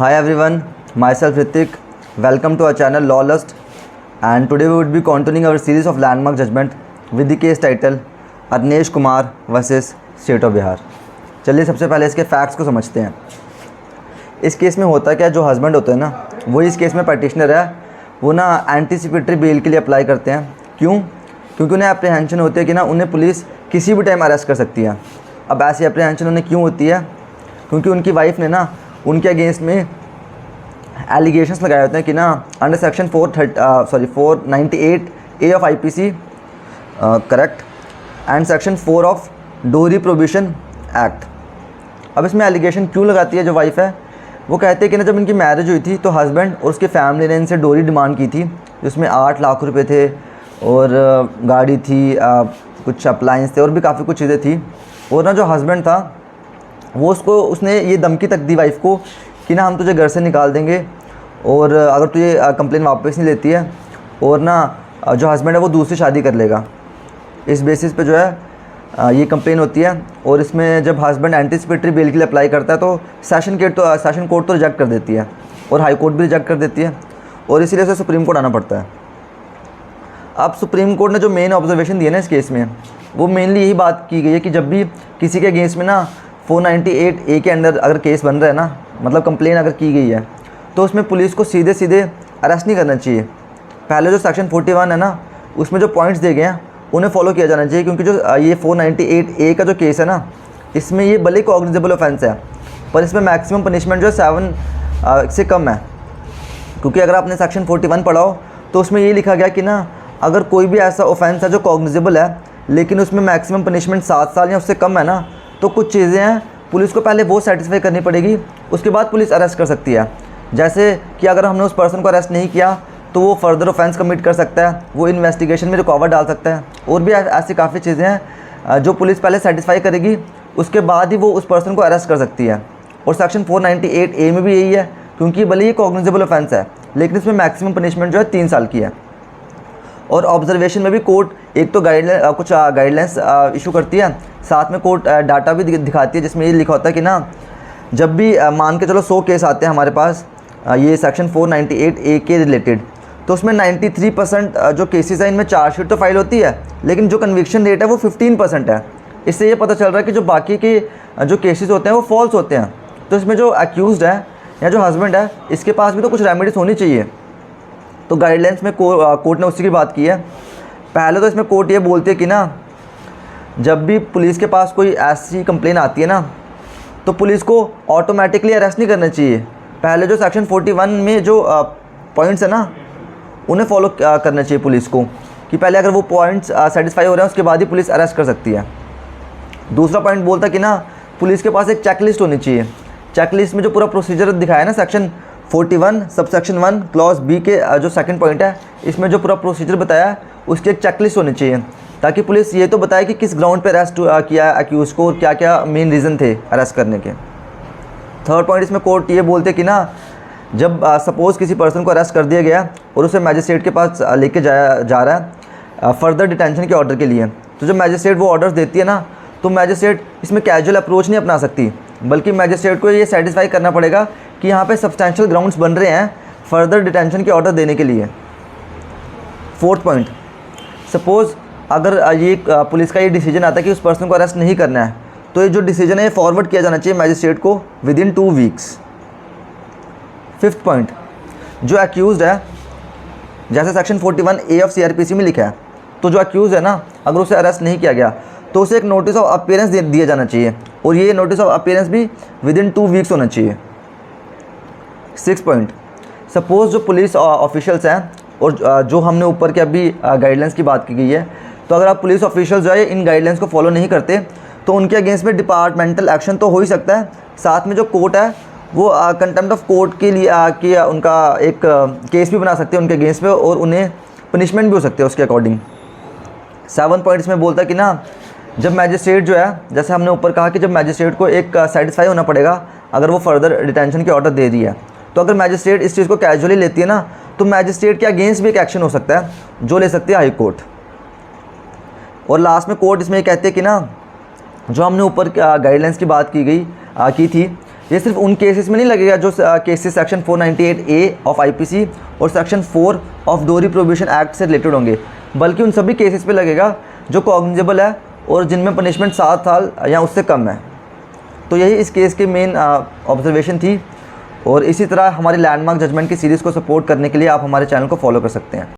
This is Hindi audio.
Hi everyone, myself Ritik. Welcome to our channel Lawlust, and today we would be continuing our series of landmark judgment with the case title Arnesh Kumar versus state of Bihar. चलिए सबसे पहले इसके फैक्ट्स को समझते हैं। इस केस में होता क्या, जो हस्बैंड होते हैं ना, वो इस केस में पटिशनर है, वो ना एंटीसिपेटरी बेल के लिए अप्लाई करते हैं। क्यों? क्योंकि उन्हें अप्रीहेंशन होती है कि ना उन्हें पुलिस किसी भी टाइम अरेस्ट कर सकती है। अब ऐसी अप्रीहेंशन उन्हें क्यों होती है? क्योंकि उनकी वाइफ ने ना उनके अगेंस्ट में एलिगेशंस लगाए होते हैं कि ना under section 498 A of IPC correct and section 4 of डोरी प्रोहिबिशन एक्ट। अब इसमें एलिगेशन क्यों लगाती है जो वाइफ है? वो कहते हैं कि ना जब इनकी मैरिज हुई थी तो हस्बैंड और उसकी फैमिली ने इनसे डोरी डिमांड की थी, जिसमें 8 लाख रुपए थे और गाड़ी थी, कुछ अप्लाइंस थे और भी काफ़ी कुछ चीज़ें थी। और ना जो हस्बैंड था वो उसने ये धमकी तक दी वाइफ को कि ना हम तुझे घर से निकाल देंगे और अगर तुझे कंप्लेन वापस नहीं लेती है, और ना जो हस्बैंड है वो दूसरी शादी कर लेगा। इस बेसिस पे जो है ये कंप्लेन होती है। और इसमें जब हस्बैंड एंटीसिपेटरी बेल के लिए अप्लाई करता है तो सेशन कोर्ट तो रिजेक्ट कर देती है और हाई कोर्ट भी रिजेक्ट कर देती है, और इसीलिए उसे सुप्रीम कोर्ट आना पड़ता है। अब सुप्रीम कोर्ट ने जो मेन ऑब्जर्वेशन दिया ना इस केस में, वो मेनली यही बात की गई है कि जब भी किसी के अगेंस्ट में ना 498 ए के अंडर अगर केस बन रहा है ना, मतलब कंप्लेन अगर की गई है, तो उसमें पुलिस को सीधे सीधे अरेस्ट नहीं करना चाहिए। पहले जो सेक्शन 41 है ना, उसमें जो पॉइंट्स दिए गए हैं उन्हें फॉलो किया जाना चाहिए। क्योंकि जो ये 498 ए का जो केस है ना, इसमें ये भले कॉग्निजेबल ऑफेंस है, पर इसमें मैक्सिमम पनिशमेंट जो है 7 से कम है। क्योंकि अगर आपने सेक्शन 41 पढ़ा हो तो उसमें ये लिखा गया कि ना अगर कोई भी ऐसा ऑफेंस है जो कॉग्निजेबल है लेकिन उसमें मैक्सिमम पनिशमेंट 7 साल या उससे कम है ना, तो कुछ चीज़ें हैं पुलिस को पहले वो सेटिस्फाई करनी पड़ेगी, उसके बाद पुलिस अरेस्ट कर सकती है। जैसे कि अगर हमने उस पर्सन को अरेस्ट नहीं किया तो वो फर्दर ऑफेंस कमिट कर सकता है, वो इन्वेस्टिगेशन में रुकावट डाल सकता है, और भी ऐसी काफ़ी चीज़ें हैं जो पुलिस पहले सेटिस्फाई करेगी, उसके बाद ही वो उस पर्सन को अरेस्ट कर सकती है। और सेक्शन 498 ए में भी यही है, क्योंकि भले ये कॉग्निजेबल ऑफेंस है लेकिन इसमें मैक्सिमम पनिशमेंट जो है 3 साल की है। और ऑब्जर्वेशन में भी कोर्ट एक तो कुछ गाइडलाइंस इशू करती है, साथ में कोर्ट डाटा भी दिखाती है, जिसमें ये लिखा होता है कि ना जब भी मान के चलो 100 केस आते हैं हमारे पास ये सेक्शन 498 ए के रिलेटेड, तो उसमें 93% जो केसेस हैं इनमें चार्जशीट तो फाइल होती है, लेकिन जो कन्विक्शन रेट है वो 15% है। इससे ये पता चल रहा है कि जो बाकी के जो केसेस होते हैं वो फॉल्स होते हैं। तो इसमें जो अक्यूज़ड है या जो हस्बैंड है, इसके पास भी तो कुछ रेमेडीज होनी चाहिए। तो गाइडलाइंस में कोर्ट ने उसी की बात की है। पहले तो इसमें कोर्ट ये बोलती है कि ना जब भी पुलिस के पास कोई ऐसी कंप्लेन आती है ना, तो पुलिस को ऑटोमेटिकली अरेस्ट नहीं करना चाहिए। पहले जो सेक्शन 41 में जो पॉइंट्स है ना, उन्हें फॉलो करना चाहिए पुलिस को, कि पहले अगर वो पॉइंट्स सेटिस्फाई हो रहे हैं उसके बाद ही पुलिस अरेस्ट कर सकती है। दूसरा पॉइंट बोलता है कि ना पुलिस के पास एक चेकलिस्ट होनी चाहिए। चेकलिस्ट में जो पूरा प्रोसीजर दिखाया है ना, सेक्शन 41 सबसेक्शन 1 क्लॉज बी के जो सेकंड पॉइंट है, इसमें जो पूरा प्रोसीजर बताया है उसकी एक चेकलिस्ट होनी चाहिए, ताकि पुलिस ये तो बताए कि किस ग्राउंड पे अरेस्ट किया है अक्यूज़ को और क्या क्या मेन रीज़न थे अरेस्ट करने के। थर्ड पॉइंट इसमें कोर्ट ये बोलते कि ना जब सपोज़ किसी पर्सन को अरेस्ट कर दिया गया और उसे मैजिस्ट्रेट के पास लेके जा रहा है फर्दर डिटेंशन के ऑर्डर के लिए, तो जब मैजिस्ट्रेट वो ऑर्डर्स देती है ना, तो मैजिस्ट्रेट इसमें कैजुअल अप्रोच नहीं अपना सकती, बल्कि मैजिस्ट्रेट को ये सेटिस्फाई करना पड़ेगा कि यहाँ पे सब्सटैंशियल ग्राउंड्स बन रहे हैं फर्दर डिटेंशन के ऑर्डर देने के लिए। फोर्थ पॉइंट, सपोज़ अगर ये पुलिस का ये डिसीजन आता है कि उस पर्सन को अरेस्ट नहीं करना है, तो ये जो डिसीजन है ये फॉरवर्ड किया जाना चाहिए मैजिस्ट्रेट को with in 2 weeks. Fifth point, जो अक्यूज़ड है, जैसे सेक्शन 41 ए ऑफ CRPC में लिखा है, तो जो अक्यूज़ है ना, अगर उसे अरेस्ट नहीं किया गया तो उसे एक नोटिस ऑफ अपीयरेंस दिया जाना चाहिए, और ये नोटिस ऑफ अपीयरेंस भी विद इन 2 वीक्स होना चाहिए। 6 पॉइंट, सपोज़ जो पुलिस ऑफिशियल्स हैं और जो हमने ऊपर के अभी गाइडलाइंस की बात की गई है, तो अगर आप पुलिस ऑफिशियल जो है इन गाइडलाइंस को फॉलो नहीं करते तो उनके अगेंस्ट में डिपार्टमेंटल एक्शन तो हो ही सकता है, साथ में जो कोर्ट है वो कंटेम्प्ट ऑफ कोर्ट के लिए कि उनका एक केस भी बना सकते हैं उनके अगेंस्ट में, और उन्हें पनिशमेंट भी हो सकते हैं उसके अकॉर्डिंग। 7 पॉइंट्स में बोलता है कि ना जब मैजिस्ट्रेट जो है, जैसे हमने ऊपर कहा कि जब मैजिस्ट्रेट को एक सेटिस्फाई होना पड़ेगा अगर वो फर्दर डिटेंशन के ऑर्डर दे रही है, तो अगर मैजिस्ट्रेट इस चीज़ को कैजुअली लेती है ना, तो मैजिस्ट्रेट के अगेंस्ट भी एक एक्शन हो सकता है जो ले सकती है हाई कोर्ट। और लास्ट में कोर्ट इसमें कहते हैं कि ना जो हमने ऊपर गाइडलाइंस की बात की थी ये सिर्फ उन केसेस में नहीं लगेगा जो cases section 498A of IPC और सेक्शन 4 ऑफ दोहरी प्रोहिबिशन एक्ट से रिलेटेड होंगे, बल्कि उन सभी केसेस पे लगेगा जो कॉग्निजेबल है और जिनमें पनिशमेंट 7 साल या उससे कम है। तो यही इस केस की मेन ऑब्जर्वेशन थी। और इसी तरह हमारी लैंडमार्क जजमेंट की सीरीज़ को सपोर्ट करने के लिए आप हमारे चैनल को फॉलो कर सकते हैं।